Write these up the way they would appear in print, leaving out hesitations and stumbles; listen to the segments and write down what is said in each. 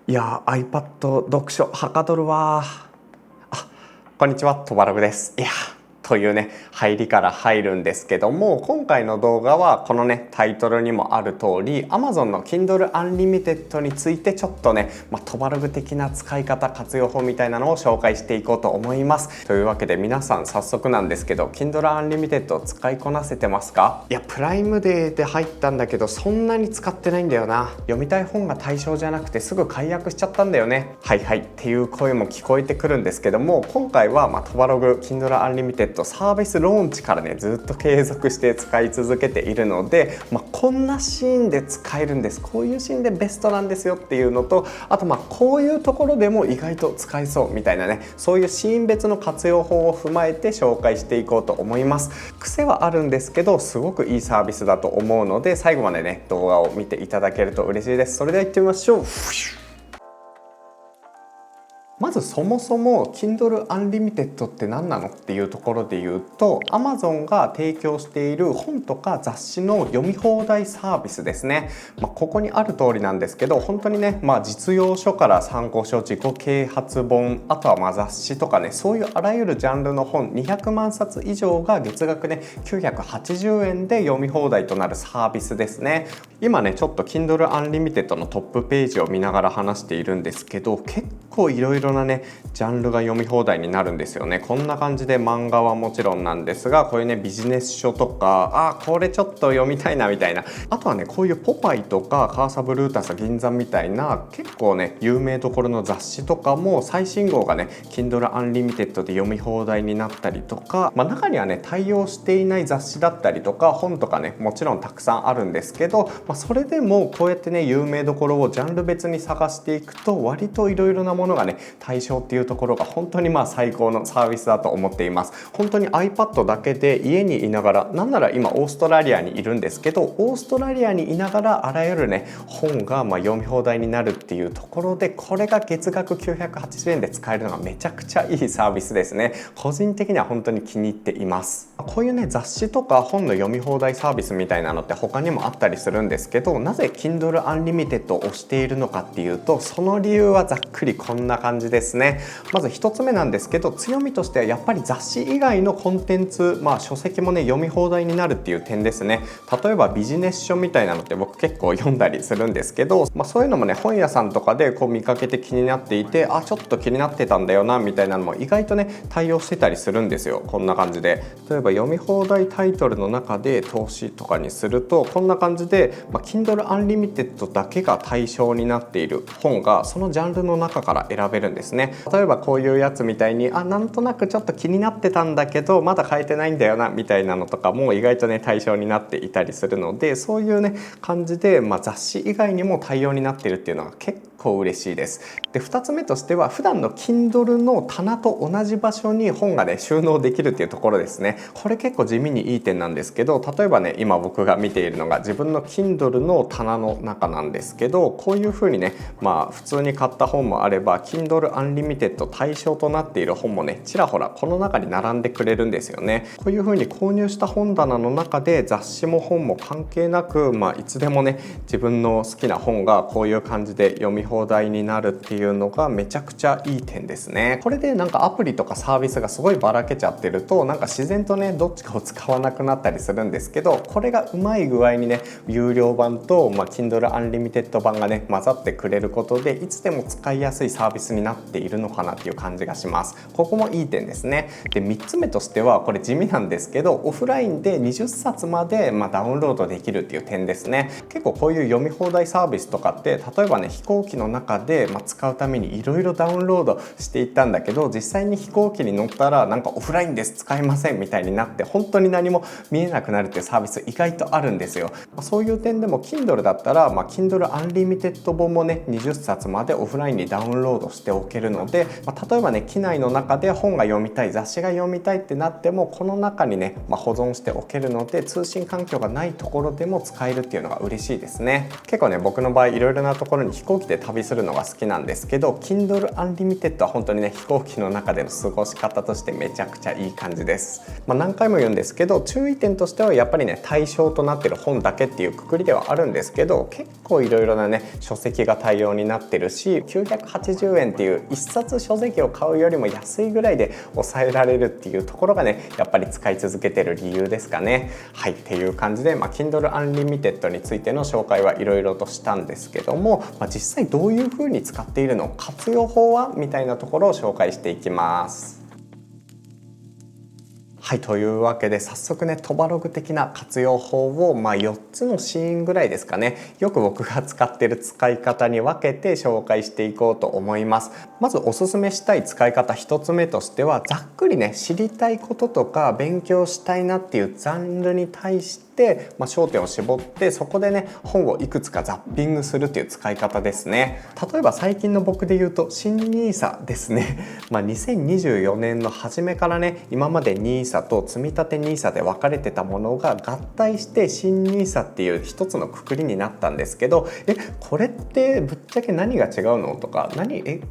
いやー iPad 読書はかどるわー。こんにちは、とばらぐです。というね入りから入るんですけども、今回の動画はこのねタイトルにもある通り Amazon の Kindle Unlimited についてちょっとね、トバログ的な使い方活用法みたいなのを紹介していこうと思います。というわけで皆さん早速なんですけど Kindle Unlimited を使いこなせてますか？プライムデーで入ったんだけどそんなに使ってないんだよな。読みたい本が対象じゃなくてすぐ解約しちゃったんだよね。はいっていう声も聞こえてくるんですけども、今回はトバログ Kindle Unlimitedサービスローンチからねずっと継続して使い続けているので、こんなシーンで使えるんです、こういうシーンでベストなんですよっていうのと、あとこういうところでも意外と使えそうみたいなね、そういうシーン別の活用法を踏まえて紹介していこうと思います。癖はあるんですけどすごくいいサービスだと思うので、最後までね動画を見ていただけると嬉しいです。それでは行ってみましょう。まずそもそも Kindle Unlimited って何なのっていうところで言うと、 Amazon が提供している本とか雑誌の読み放題サービスですね。ここにある通りなんですけど、本当にね、実用書から参考書、自己啓発本、あとは雑誌とかね、そういうあらゆるジャンルの本200万冊以上が月額ね980円で読み放題となるサービスですね。今ねちょっと Kindle Unlimited のトップページを見ながら話しているんですけど、結構いろいろなねジャンルが読み放題になるんですよね。こんな感じで漫画はもちろんなんですが、こういうねビジネス書とか、これちょっと読みたいなみたいな、あとはねこういうポパイとかカーサブルータス銀座みたいな結構ね有名どころの雑誌とかも最新号がね Kindle Unlimited で読み放題になったりとか、中にはね対応していない雑誌だったりとか本とかねもちろんたくさんあるんですけど、それでもこうやってね有名どころをジャンル別に探していくと割といろいろなものがね対象っていうところが本当に最高のサービスだと思っています。本当に iPad だけで家にいながら、なんなら今オーストラリアにいるんですけど、オーストラリアにいながらあらゆるね本が読み放題になるっていうところで、これが月額980円で使えるのがめちゃくちゃいいサービスですね。個人的には本当に気に入っています。こういうね雑誌とか本の読み放題サービスみたいなのって他にもあったりするんですけど、なぜ Kindle Unlimited を推しているのかっていうと、その理由はざっくりこんな感じですね。まず1つ目なんですけど、強みとしてはやっぱり雑誌以外のコンテンツ、書籍もね読み放題になるっていう点ですね。例えばビジネス書みたいなのって僕結構読んだりするんですけど、そういうのもね本屋さんとかで見かけて気になっていて、ちょっと気になってたんだよなみたいなのも意外とね対応してたりするんですよ。こんな感じで、例えば読み放題タイトルの中で投資とかにするとこんな感じで、Kindle Unlimited だけが対象になっている本がそのジャンルの中から選べるんですね。例えばこういうやつみたいになんとなくちょっと気になってたんだけどまだ買えてないんだよなみたいなのとかも意外とね対象になっていたりするので、そういうね感じで、雑誌以外にも対応になっているっていうのが結構嬉しいです。で2つ目としては、普段の Kindle の棚と同じ場所に本がね収納できるっていうところですね。これ結構地味にいい点なんですけど、例えばね今僕が見ているのが自分の Kindle の棚の中なんですけど、こういう風にね普通に買った本もあれば Kindle Unlimited 対象となっている本もねちらほらこの中に並んでくれるんですよね。こういう風に購入した本棚の中で雑誌も本も関係なく、いつでもね自分の好きな本がこういう感じで読み放題になるっていうのがめちゃくちゃいい点ですね。これでアプリとかサービスがすごいばらけちゃってると自然とねどっちかを使わなくなったりするんですけど、これがうまい具合にね有料版と、Kindle Unlimited 版がね混ざってくれることでいつでも使いやすいサービスになっているのかなっていう感じがします。ここもいい点ですね。で3つ目としては、これ地味なんですけどオフラインで20冊までダウンロードできるっていう点ですね。結構こういう読み放題サービスとかって例えばね飛行機の中で使うためにいろいろダウンロードしていったんだけど、実際に飛行機に乗ったらオフラインです使えませんみたいになって本当に何も見えなくなるっていうサービス意外とあるんですよ。そういう点でも Kindle だったら、Kindle Unlimited 本もね20冊までオフラインにダウンロードしておけるので、例えばね機内の中で本が読みたい、雑誌が読みたいってなってもこの中にね、保存しておけるので通信環境がないところでも使えるっていうのが嬉しいですね。結構ね僕の場合いろいろなところに飛行機で旅するのが好きなんですけど Kindle Unlimited は本当にね飛行機の中での過ごし方としてめちゃくちゃいい感じです。何回も言うんですけど注意点としてはやっぱりね対象となってる本だけっていうくくりではあるんですけど、結構いろいろなね書籍が対応になってるし、980円っていう1冊書籍を買うよりも安いぐらいで抑えられるっていうところがねやっぱり使い続けてる理由ですかね。はい、っていう感じで、Kindle Unlimited についての紹介はいろいろとしたんですけども、実際どういう風に使っているの、活用法はみたいなところを紹介していきます。はい、というわけで早速ねトバログ的な活用法を4つのシーンぐらいですかね、よく僕が使っている使い方に分けて紹介していこうと思います。まずおすすめしたい使い方1つ目としては、ざっくりね知りたいこととか勉強したいなっていうジャンルに対して焦点を絞ってそこでね本をいくつかザッピングするっていう使い方ですね。例えば最近の僕で言うと新 NISA ですね。2024年の初めからね今まで NISA と積立 NISA で分かれてたものが合体して新 NISA っていう一つの括りになったんですけど、これってぶっちゃけ何が違うのとか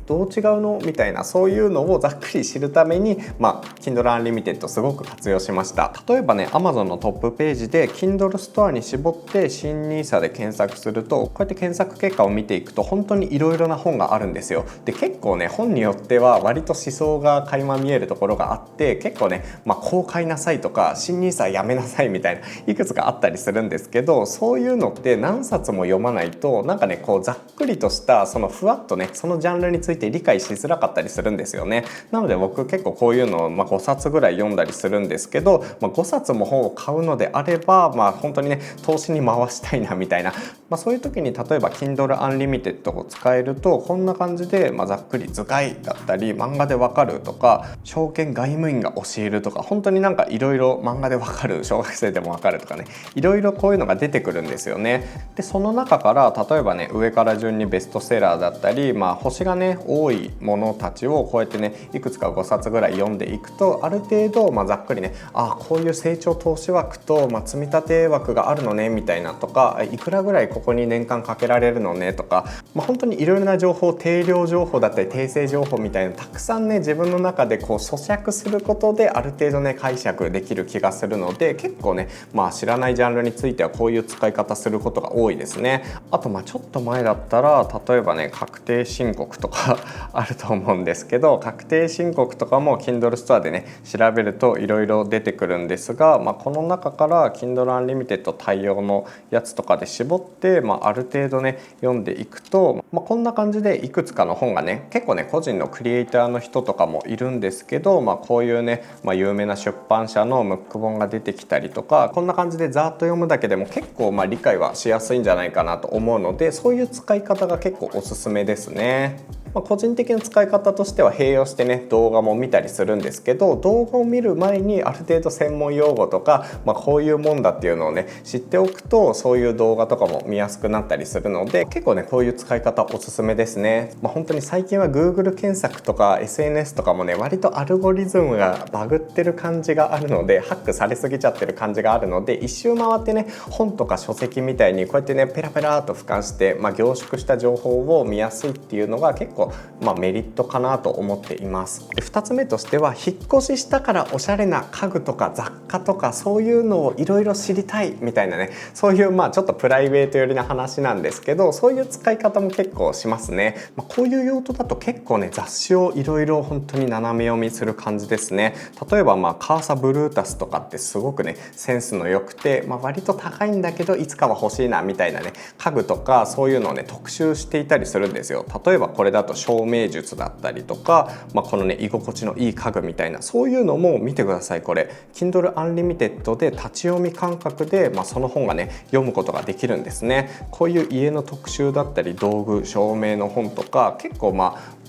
どう違うのみたいな、そういうのをざっくり知るためにKindle Unlimited すごく活用しました。例えばね Amazon のトップページでKindle ストアに絞って新 NISA で検索すると、こうやって検索結果を見ていくと本当にいろいろな本があるんですよ。で結構ね本によっては割と思想が垣間見えるところがあって、結構ねこう買いなさいとか新 NISA やめなさいみたいないくつかあったりするんですけど、そういうのって何冊も読まないとこうざっくりとしたそのふわっとねそのジャンルについて理解しづらかったりするんですよね。なので僕結構こういうのを5冊ぐらい読んだりするんですけど、5冊も本を買うのであれば本当にね投資に回したいなみたいな、そういう時に例えば Kindle Unlimited を使えるとこんな感じで、ざっくり図解だったり漫画でわかるとか証券外務員が教えるとか、本当にいろいろ漫画でわかる、小学生でもわかるとかね、いろいろこういうのが出てくるんですよね。でその中から例えばね上から順にベストセラーだったり、星がね多いものたちをこうやってねいくつか5冊ぐらい読んでいくと、ある程度ざっくりねこういう成長投資枠と、積み立て枠があるのねみたいなとか、いくらぐらいここに年間かけられるのねとか、本当にいろいろな情報、定量情報だったり訂正情報みたいなたくさんね自分の中でこう咀嚼することである程度ね解釈できる気がするので、結構ね知らないジャンルについてはこういう使い方することが多いですね。あとちょっと前だったら例えばね確定申告とかあると思うんですけど、確定申告とかも Kindle ストアでね調べるといろいろ出てくるんですが、この中から Kindle Unlimited 対応のやつとかで絞って、ある程度ね読んでいくと、こんな感じでいくつかの本がね結構ね個人のクリエイターの人とかもいるんですけど、こういうね、有名な出版社のムック本が出てきたりとか、こんな感じでざーっと読むだけでも結構理解はしやすいんじゃないかなと思うので、そういう使い方が結構おすすめですね。個人的な使い方としては併用してね動画も見たりするんですけど、動画を見る前にある程度専門用語とか、こういうもんだっていうのをね知っておくと、そういう動画とかも見やすくなったりするので、結構ねこういう使い方おすすめですね。本当に最近は Google 検索とか SNS とかもね割とアルゴリズムがバグってる感じがあるので、ハックされすぎちゃってる感じがあるので、一周回ってね本とか書籍みたいにこうやってねペラペラーと俯瞰して、凝縮した情報を見やすいっていうのが結構メリットかなと思っています。で2つ目としては、引っ越ししたからおしゃれな家具とか雑貨とかそういうのをいろいろ知りたいみたいなね、そういうちょっとプライベート寄りな話なんですけど、そういう使い方も結構しますね。こういう用途だと結構ね雑誌をいろいろ本当に斜め読みする感じですね。例えばカーサブルータスとかってすごくねセンスの良くて、割と高いんだけどいつかは欲しいなみたいなね家具とかそういうのをね特集していたりするんですよ。例えばこれだと照明術だったりとか、このね居心地のいい家具みたいな、そういうのも見てください。これ Kindle Unlimited で立ち読み感覚で、その本がね読むことができるんですね。こういう家の特集だったり道具、照明の本とか結構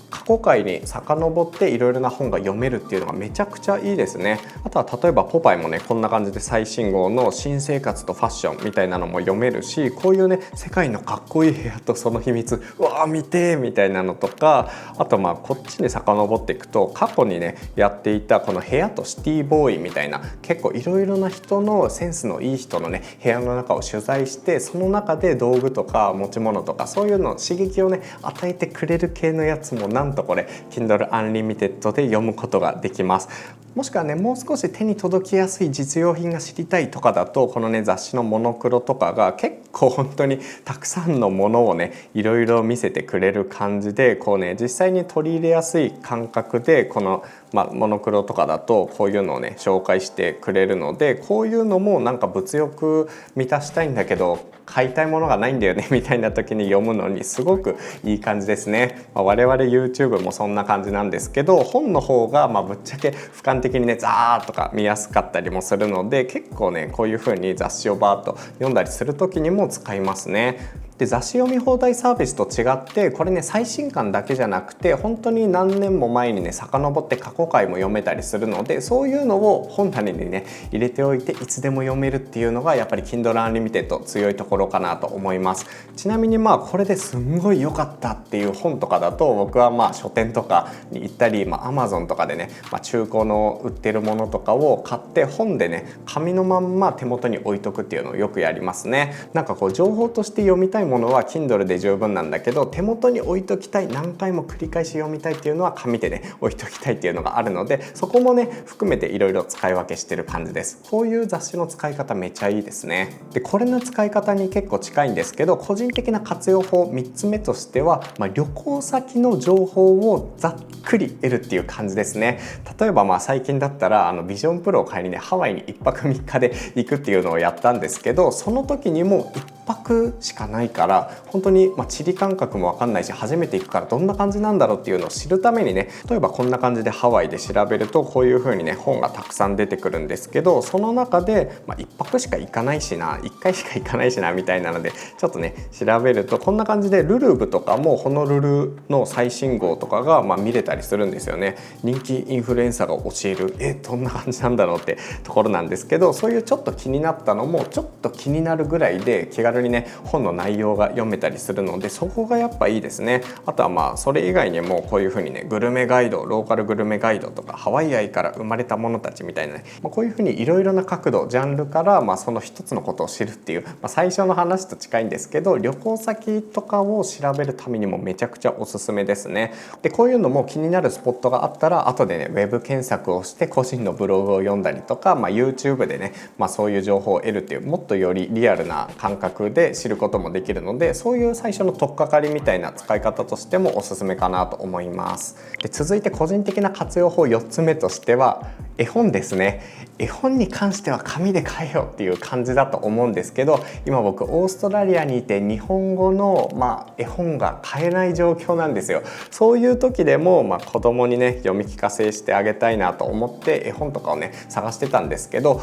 過去回に遡っていろいろな本が読めるっていうのがめちゃくちゃいいですね。あとは例えばポパイもねこんな感じで最新号の新生活とファッションみたいなのも読めるし、こういうね世界のかっこいい部屋とその秘密うわー見てみたいなのとか、あとこっちに遡っていくと過去にねやっていたこの部屋とシティボーイみたいな、結構いろいろな人のセンスのいい人のね部屋の中を取材して、その中で道具とか持ち物とかそういうの刺激をね与えてくれる系のやつもなんとこれ Kindle Unlimited で読むことができます。もしくはねもう少し手に届きやすい実用品が知りたいとかだと、このね雑誌のモノクロとかが結構本当にたくさんのものをねいろいろ見せてくれる感じで、こうね実際に取り入れやすい感覚でこのモノクロとかだとこういうのをね紹介してくれるので、こういうのもなんか物欲満たしたいんだけど買いたいものがないんだよねみたいな時に読むのにすごくいい感じですね。我々 YouTube もそんな感じなんですけど、本の方がぶっちゃけ俯瞰的にねザーッとか見やすかったりもするので、結構ねこういう風に雑誌をバーッと読んだりする時にも使いますね。で雑誌読み放題サービスと違ってこれね最新刊だけじゃなくて本当に何年も前にね遡って過去回も読めたりするので、そういうのを本棚にね入れておいていつでも読めるっていうのがやっぱり Kindle Unlimited 強いところかなと思います。ちなみにこれですんごい良かったっていう本とかだと、僕は書店とかに行ったりAmazon とかでね、中古の売ってるものとかを買って本でね紙のまんま手元に置いとくっていうのをよくやりますね。なんかこう情報として読みたいものは Kindle で十分なんだけど、手元に置いときたい、何回も繰り返し読みたいっていうのは紙でね置いときたいっていうのがあるので、そこもね含めていろいろ使い分けしてる感じです。こういう雑誌の使い方めちゃいいですね。でこれの使い方に結構近いんですけど、個人的な活用法3つ目としては、旅行先の情報をざっくり得るっていう感じですね。例えば最近だったらビジョンプロを買いにねハワイに1泊3日で行くっていうのをやったんですけど、その時にも1泊しかないから本当に地理感覚も分かんないし、初めて行くからどんな感じなんだろうっていうのを知るためにね、例えばこんな感じでハワイで調べるとこういう風にね本がたくさん出てくるんですけど、その中で1泊しか行かないしな、1回しか行かないしなみたいなのでちょっとね調べるとこんな感じでルルブとかもホノルルの最新号とかが見れたりするんですよね。人気インフルエンサーが教えるどんな感じなんだろうってところなんですけど、そういうちょっと気になったのもちょっと気になるぐらいで気軽にね本の内容が読めたりするので、そこがやっぱいいですね。あとはそれ以外にもこういう風にねグルメガイド、ローカルグルメガイドとかハワイ愛から生まれたものたちみたいなね、こういう風にいろいろな角度ジャンルからその一つのことを知るっていう、最初の話と近いんですけど、旅行先とかを調べるためにもめちゃくちゃおすすめですね。でこういうのも気になるスポットがあったら後でねウェブ検索をして個人のブログを読んだりとか、YouTube でね、そういう情報を得るっていう、もっとよりリアルな感覚で知ることもできるので、そういう最初の取っかかりみたいな使い方としてもおすすめかなと思います。で続いて個人的な活用法4つ目としては絵本ですね。絵本に関しては紙で買えよっていう感じだと思うんですけど、今僕オーストラリアにいて日本語の絵本が買えない状況なんですよ。そういう時でも子供にね読み聞かせしてあげたいなと思って絵本とかをね探してたんですけど、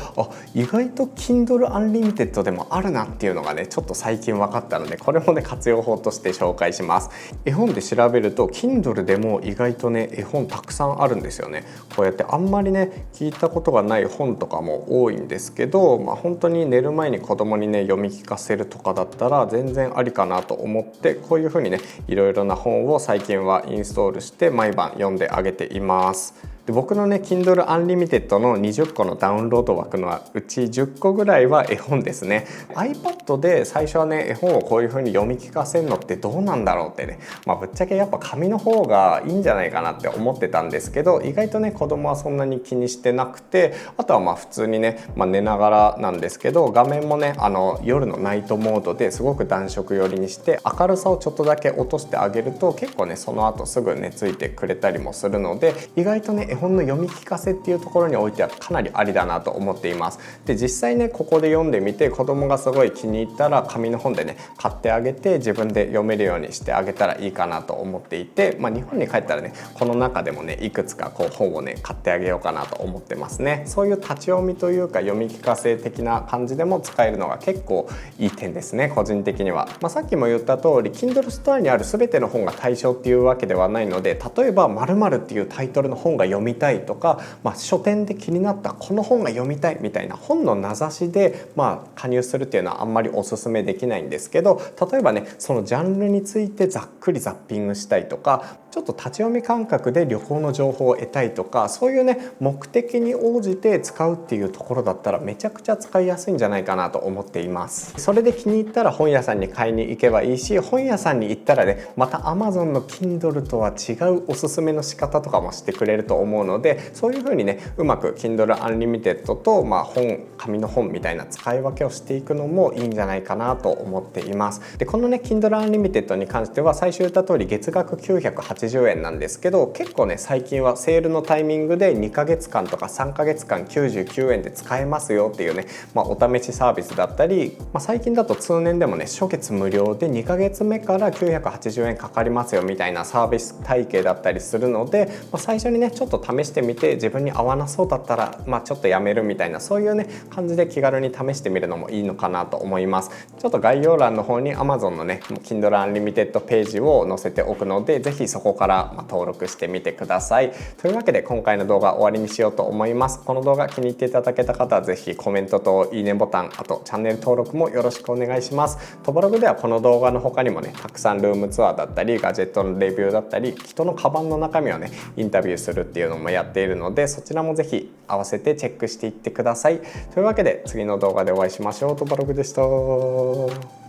意外と Kindle Unlimited でもあるなっていうのがねちょっと最近分かったので、これもね活用法として紹介します。絵本で調べると Kindle でも意外とね絵本たくさんあるんですよね。こうやってあんまりね聞いたことがない本とかも多いんですけど、本当に寝る前に子供にね読み聞かせるとかだったら全然ありかなと思って、こういう風にねいろいろな本を最近はインストールして毎晩読んであげています。で僕のね Kindle Unlimited の20個のダウンロード枠のうち10個ぐらいは絵本ですね。 iPad で最初はね絵本をこういう風に読み聞かせるのってどうなんだろうってね、ぶっちゃけやっぱ紙の方がいいんじゃないかなって思ってたんですけど、意外とね子供はそんなに気にしてなくて、あとは普通にね、寝ながらなんですけど、画面もね夜のナイトモードですごく暖色寄りにして明るさをちょっとだけ落としてあげると結構ねその後すぐ寝ついてくれたりもするので、意外とね絵絵本の読み聞かせっていうところにおいてはかなりありだなと思っています。で実際ねここで読んでみて子供がすごい気に入ったら紙の本でね買ってあげて自分で読めるようにしてあげたらいいかなと思っていて、日本に帰ったらねこの中でもねいくつかこう本をね買ってあげようかなと思ってますね。そういう立ち読みというか読み聞かせ的な感じでも使えるのが結構いい点ですね、個人的には。さっきも言った通り Kindle ストアにある全ての本が対象っていうわけではないので、例えば〇〇っていうタイトルの本が読みたいとか、書店で気になったこの本が読みたいみたいな本の名指しで加入するっていうのはあんまりおすすめできないんですけど、例えばねそのジャンルについてざっくりザッピングしたいとか、ちょっと立ち読み感覚で旅行の情報を得たいとか、そういうね目的に応じて使うっていうところだったらめちゃくちゃ使いやすいんじゃないかなと思っています。それで気に入ったら本屋さんに買いに行けばいいし、本屋さんに行ったらねまた Amazon の Kindle とは違うおすすめの仕方とかもしてくれると思うので、そういう風にねうまく Kindle Unlimited と紙の本みたいな使い分けをしていくのもいいんじゃないかなと思っています。でこのね Kindle Unlimited に関しては最初言った通り月額980円なんですけど、結構ね最近はセールのタイミングで2ヶ月間とか3ヶ月間99円で使えますよっていうね、お試しサービスだったり、最近だと通年でもね初月無料で2ヶ月目から980円かかりますよみたいなサービス体系だったりするので、最初にねちょっと試してみて自分に合わなそうだったらちょっとやめるみたいな、そういうね感じで気軽に試してみるのもいいのかなと思います。ちょっと概要欄の方に Amazon のね Kindle Unlimited ページを載せておくので、ぜひそこから登録してみてください。というわけで今回の動画終わりにしようと思います。この動画気に入っていただけた方はぜひコメントといいねボタン、あとチャンネル登録もよろしくお願いします。トボログではこの動画の他にもねたくさんルームツアーだったりガジェットのレビューだったり人のカバンの中身をねインタビューするっていうのもやっているので、そちらもぜひ合わせてチェックしていってください。というわけで次の動画でお会いしましょう。トボログでした。